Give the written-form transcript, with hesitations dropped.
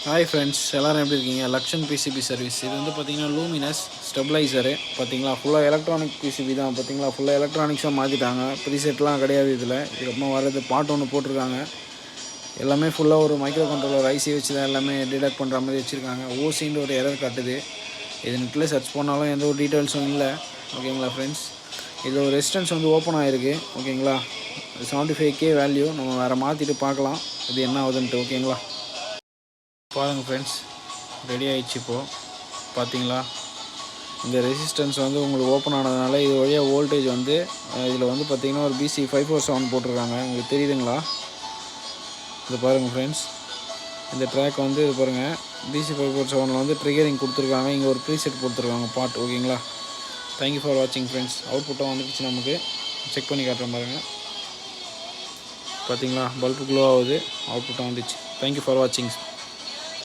Hi friends, எல்லோரும் எப்படி இருக்கீங்க? Lakshan PCB service. இது வந்து பார்த்தீங்கன்னா லூமினஸ் ஸ்டெபிளைசரு பார்த்தீங்களா. ஃபுல்லாக எலக்ட்ரானிக் பிசிபி தான் பார்த்தீங்களா. ஃபுல்லாக எலக்ட்ரானிக்ஸாக மாற்றிட்டாங்க. ப்ரீசெட்லாம் கிடையாது இதில். இதுக்கப்புறம் வர்றது பாட்டு ஒன்று போட்டிருக்காங்க. எல்லாமே ஃபுல்லாக ஒரு மைக்ரோ கண்ட்ரோலர் ஐசி வச்சு தான் எல்லாமே டிடெக்ட் பண்ணுற மாதிரி வச்சுருக்காங்க. ஓசின்னு ஒரு எரர் காட்டுது. இது நெட்டில் சர்ச் பண்ணாலும் எந்த ஒரு டீட்டெயில்ஸும் இல்லை. ஓகேங்களா ஃப்ரெண்ட்ஸ், இதில் ஒரு ரெசிஸ்டன்ஸ் வந்து ஓப்பன் ஆகிருக்கு. ஓகேங்களா, 75K வேல்யூ. நம்ம வேறு மாற்றிட்டு பார்க்கலாம் இது என்ன ஆகுதுன்ட்டு. ஓகேங்களா, பாருங்கள் ஃப்ரெண்ட்ஸ், ரெடி ஆகிடுச்சு. இப்போது பார்த்தீங்களா, இந்த ரெசிஸ்டன்ஸ் வந்து உங்களுக்கு ஓப்பன் ஆனதுனால இது வழியாக வோல்டேஜ் வந்து இதில் வந்து பார்த்திங்கன்னா ஒரு BC 547 போட்டிருக்காங்க. உங்களுக்கு தெரியுதுங்களா? இது பாருங்கள் ஃப்ரெண்ட்ஸ், இந்த ட்ராக் வந்து இது பாருங்கள், BC 547 வந்து ட்ரிகரிங் கொடுத்துருக்காங்க. இங்கே ஒரு ப்ரீசெட் கொடுத்துருக்காங்க பாட். ஓகேங்களா, தேங்க்யூ ஃபார் வாட்சிங் ஃப்ரெண்ட்ஸ். அவுட்புட்டும் வந்துடுச்சு, நமக்கு செக் பண்ணி காட்டுறேன் பாருங்கள். பார்த்தீங்களா, பல்பு க்ளோ ஆகுது, அவுட்புட்டும் வந்துச்சு. தேங்க்யூ ஃபார் வாட்சிங்.